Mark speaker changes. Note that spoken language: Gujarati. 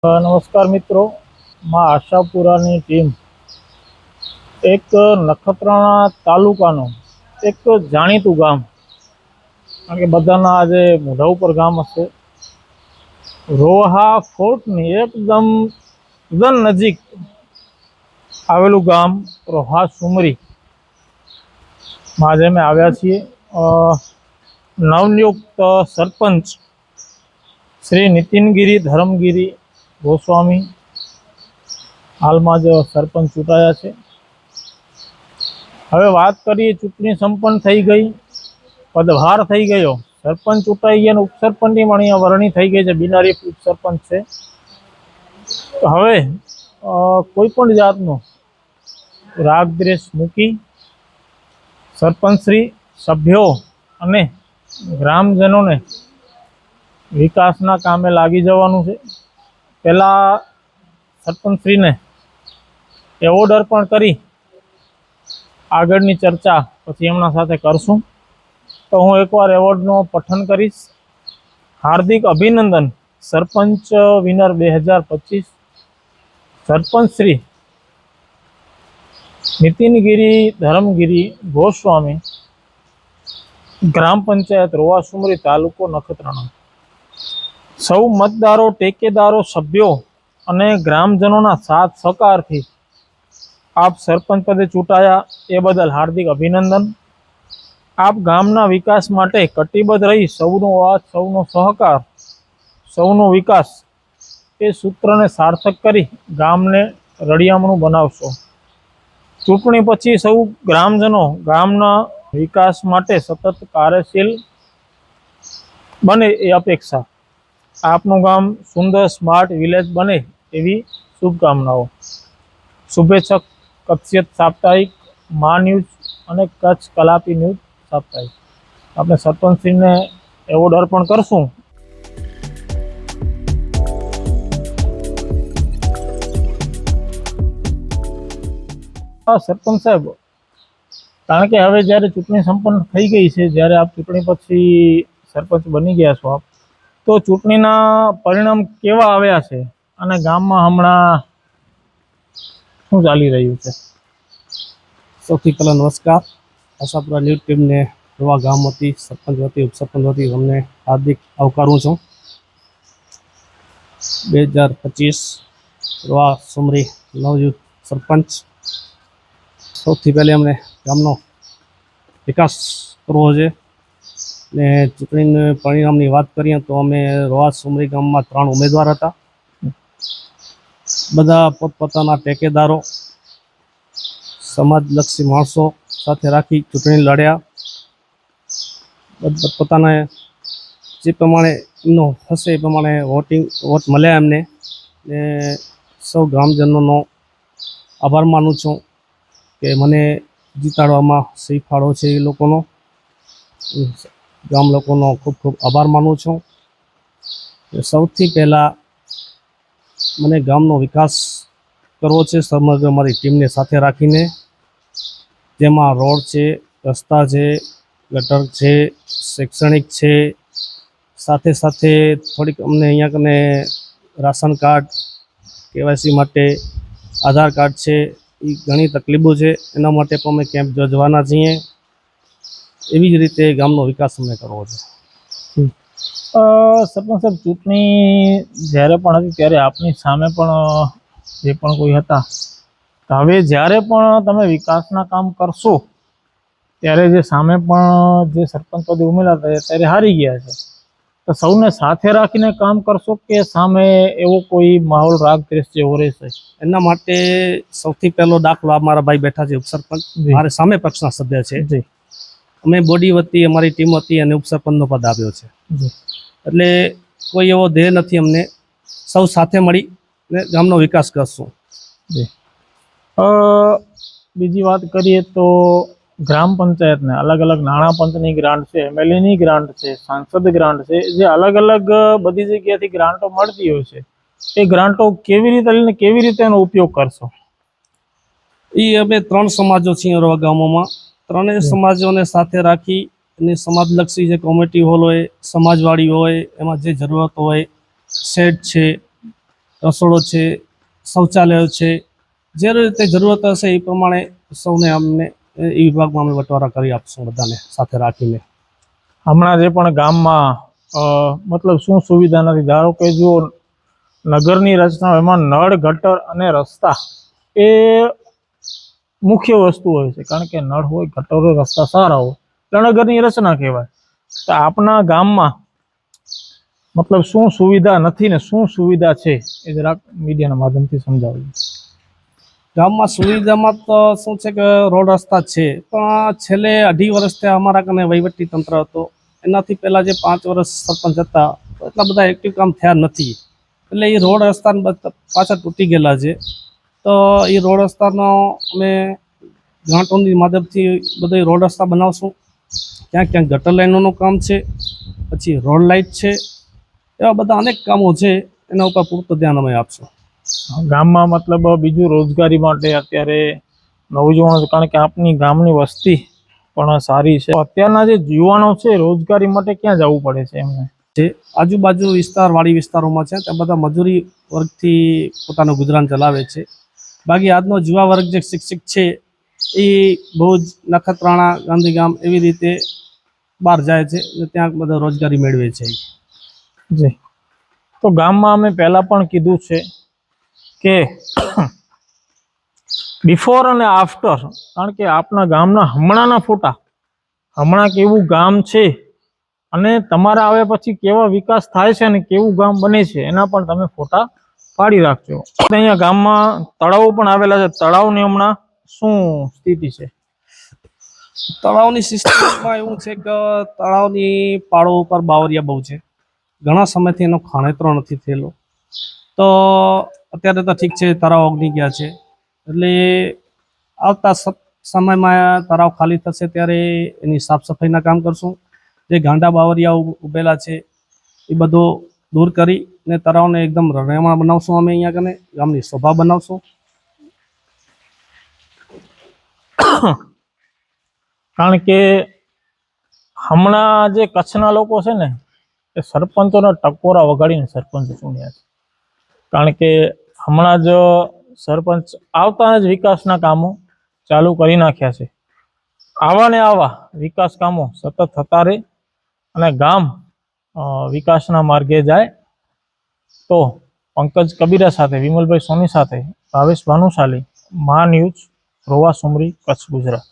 Speaker 1: નમસ્કાર મિત્રો, માં આશાપુરાની ટીમ એક નખત્રાણા તાલુકાનું એક જાણીતું ગામ, કારણ કે બધાના આજે મોઢા ઉપર ગામ હશે, રોહા ફોર્ટની એકદમ નજીક આવેલું ગામ રોહા સુમરી માં આજે અમે આવ્યા છીએ। નવનિયુક્ત સરપંચ શ્રી નીતિનગીરી ધરમગીરી ગોસ્વામી હાલમાં જ સરપંચ ચૂંટાયા છે। હવે વાત કરીએ, ચૂંટણી સંપન્ન થઈ ગઈ, પદભાર થઈ ગયો, સરપંચ ચૂંટાઈ ગયા અને ઉપસરપંચની પણ અહીંયા વરણી થઈ ગઈ છે, બિનહરીફ ઉપસરપંચ છે। તો હવે કોઈ પણ જાતનો રાગ દ્વેષ મૂકી સરપંચશ્રી, સભ્યો અને ગ્રામજનોને વિકાસના કામે લાગી જવાનું છે। પહેલાં સરપંચશ્રીને એવોર્ડ અર્પણ કરી આગળની ચર્ચા પછી એમના સાથે કરશું। તો હું એકવાર એવોર્ડનું પઠન કરીશ। હાર્દિક અભિનંદન સરપંચ વિનર 2025 સરપંચ શ્રી નીતિનગીરી ધરમગીરી ગોસ્વામી, ગ્રામ પંચાયત રોહા સુમરી, તાલુકો નખત્રાણા। સૌ મતદારો, ટેકેદારો, સભ્યો અને ગ્રામજનોના સાથ સહકારથી આપ સરપંચ પદે ચૂંટાયા એ બદલ હાર્દિક અભિનંદન। આપ ગામના વિકાસ માટે કટિબદ્ધ રહી સૌનો અવાજ, સૌનો સહકાર, સૌનો વિકાસ એ સૂત્રને સાર્થક કરી ગામને રળિયામણું બનાવશો। ચૂંટણી પછી સૌ ગ્રામજનો ગામના વિકાસ માટે સતત કાર્યશીલ બને એ અપેક્ષા। આપનું ગામ સુંદર સ્માર્ટ વિલેજ બને એવી શુભકામનાઓ। શુભેચ્છક કચ્છિયત સાપ્તાહિક, મા ન્યૂઝ અને કચ્છ કલાપી ન્યૂઝ સાપ્તાહિક। આપણે સરપંચશ્રીને એવોર્ડ અર્પણ કરશું। સરપંચ સાહેબ, કારણ કે હવે જ્યારે ચૂંટણી સંપન્ન થઈ ગઈ છે, જ્યારે આપ ચૂંટણી પછી સરપંચ બની ગયા છો આપ, તો ચૂંટણીના પરિણામ કેવા આવ્યા છે અને ગામમાં હમણાં શું ચાલી રહ્યું છે?
Speaker 2: સૌથી પહેલાં નમસ્કાર। આશાપુરા ન્યૂઝ ટીમને રોહા ગામ વતી, સરપંચ વતી, ઉપસરપંચ વતી તમને હાર્દિક આવકારું છું। 2025 રોહા સુમરી નવયુક્ત સરપંચ। સૌથી પહેલાં અમને ગામનો વિકાસ કરવો છે ને ચૂંટણીના પરિણામની વાત કરીએ તો અમે રોહા સુમરી ગામમાં 3 ઉમેદવાર હતા। બધા પોતપોતાના ટેકેદારો, સમાજલક્ષી માણસો સાથે રાખી ચૂંટણી લડ્યા। પોતાના જે પ્રમાણે એમનો હશે એ પ્રમાણે વોટ મળ્યા એમને, ને સૌ ગ્રામજનોનો આભાર માનું છું કે મને જીતાડવામાં સહી ફાળો છે એ લોકોનો। ગામ લોકોનો ખૂબ ખૂબ આભાર માનું છું। સૌથી પહેલાં મને ગામનો વિકાસ કરવો છે સમગ્ર મારી ટીમને સાથે રાખીને, જેમાં રોડ છે, રસ્તા છે, ગટર છે, શૈક્ષણિક છે, સાથે સાથે થોડીક અમને અહીંયા કને રાશન કાર્ડ, કેવાયસી માટે આધાર કાર્ડ છે, એ ઘણી તકલીફો છે, એના માટે પણ અમે કેમ્પ યોજવાના છીએ। એવી જ રીતે ગામનો વિકાસ અમને કરવો છે।
Speaker 1: સરપંચ સાહેબ, ચૂંટણી જ્યારે પણ હતી ત્યારે આપની સામે પણ જે પણ કોઈ હતા, તો હવે જ્યારે પણ તમે વિકાસના કામ કરશો ત્યારે જે સામે પણ જે સરપંચ પદે ઉમેરા હતા ત્યારે હારી ગયા છે, તો સૌને સાથે રાખીને કામ કરશો કે સામે એવો કોઈ માહોલ રાગ દ્વેષ જેવો રહેશે?
Speaker 2: એના માટે સૌથી પહેલો દાખલો આ મારા ભાઈ બેઠા છે ઉપસરપંચ, મારે સામે પક્ષના સભ્ય છે। અમે બોડી વતી અમારી ટીમ હતી અને ઉપસરપંચનો પદ આપ્યો છે, એટલે કોઈ એવો ધ્યેય નથી અમને। સૌ સાથે મળી ને ગામનો વિકાસ કરશું।
Speaker 1: બીજી વાત કરીએ તો ગ્રામ પંચાયતને અલગ અલગ નાણાં પંચની ગ્રાન્ટ છે, એમએલએની ગ્રાન્ટ છે, સાંસદ ગ્રાન્ટ છે, જે અલગ અલગ બધી જગ્યાથી ગ્રાન્ટો મળતી હોય છે, એ ગ્રાન્ટો કેવી રીતે લઈને કેવી રીતે એનો ઉપયોગ કરશો?
Speaker 2: એ અમે 3 સમાજો છીએ રોહા ગામોમાં, 3 સમાજોને સાથે રાખી અને સમાજલક્ષી જે કોમ્યુનિટી હોલ હોય, સમાજવાડી હોય, એમાં જે જરૂરત હોય, શેડ છે, રસોડો છે, શૌચાલયો છે, જે રીતે જરૂરત હશે એ પ્રમાણે સૌને અમને એ વિભાગમાં અમે બટવારા કરી આપશું બધાને સાથે રાખીને.
Speaker 1: હમણાં જે પણ ગામમાં મતલબ શું સુવિધા નથી, ધારો કે જો નગરની રચના એમાં નળ, ગટર અને રસ્તા એ મુખ્ય વસ્તુ હોય છે, કારણ કે નળ હોય, ગટર હોય, રસ્તા સારા હોય એટલે નગરની રચના કહેવાય. તો આપણા ગામમાં મતલબ શું સુવિધા નથી ને શું સુવિધા છે એ જરાક મીડિયાના માધ્યમથી સમજાવજો.
Speaker 2: ગામમાં સુવિધામાં તો શું છે કે રોડ રસ્તા છે, પણ છેલ્લે 2.5 વર્ષથી અમારા કને વહીવટી તંત્ર હતો, એનાથી પહેલાં જે 5 વર્ષ સરપંચ હતા તો એટલા બધા એક્ટિવ કામ થયા નથી, એટલે એ રોડ રસ્તા પાછા તૂટી ગયેલા છે. તો એ રોડ રસ્તાનો અમે ગ્રાન્ટોની માધ્યમથી બધા રોડ રસ્તા બનાવશું. ક્યાંક ક્યાંક ગટર લાઈનોનું કામ છે, પછી રોડ લાઇટ છે, એવા બધા અનેક કામો છે, એના ઉપર પૂરતું ધ્યાન અમે આપશું.
Speaker 1: ગામમાં મતલબ બીજું રોજગારી માટે અત્યારે નવજવાનો, કારણ કે આપની ગામની વસ્તી પણ સારી છે, અત્યારના જે યુવાનો છે રોજગારી માટે ક્યાં જવું પડે છે એમને?
Speaker 2: જે આજુબાજુ વિસ્તાર, વાડી વિસ્તારોમાં છે ત્યાં બધા મજૂરી વર્ગથી પોતાનું ગુજરાન ચલાવે છે. બાકી આજનો યુવા વર્ગ જે શિક્ષિત છે એ ભુજ, નખત્રાણા, ગાંધીગામ એવી રીતે બહાર જાય છે અને ત્યાં બધા રોજગારી મેળવે છે.
Speaker 1: જી, તો ગામમાં અમે પહેલાં પણ કીધું છે કે બિફોર અને આફ્ટર, કારણ કે આપણા ગામના હમણાંના ફોટા, હમણાં કેવું ગામ છે અને તમારા આવ્યા પછી કેવા વિકાસ થાય છે અને કેવું ગામ બને છે એના પણ તમે ફોટા પાડી રાખજો. અહીંયા ગામમાં તળાવો પણ આવેલા છે, તળાવની હમણાં શું સ્થિતિ છે?
Speaker 2: તળાવની સિસ્ટમમાં એવું છે કે તળાવની પાળો ઉપર બાવરિયા બહુ છે, ઘણા સમયથી એનો ખાણેતરો નથી થયેલો. તો અત્યારે તો ઠીક છે, તળાવ ઓગની ગયા છે, એટલે આવતા સમયમાં તળાવ ખાલી થશે ત્યારે એની સાફ સફાઈના કામ કરશું. જે ગાંડા બાવરિયા ઉભેલા છે એ બધું દૂર કરી ને તળાવને એકદમ રહેણાંક બનાવશું. અમે અહીંયા કને ગામની શોભા બનાવશું.
Speaker 1: કારણ કે હમણાં જે કચ્છના લોકો છે ને એ સરપંચોના ટકોરા વગાડીને સરપંચ ચૂંટ્યા છે, કારણ કે હમણાં જ સરપંચ આવતા જ વિકાસના કામો ચાલુ કરી નાખ્યા છે. આવા ને આવા વિકાસ કામો સતત થતા રહે અને ગામ વિકાસના માર્ગે જાય. તો પંકજ કબીરા સાથે, વિમલભાઈ સોની સાથે ભાવેશ ભાનુશાલી, મા ન્યૂઝ, રોવા સુમરી, કચ્છ, ગુજરાત.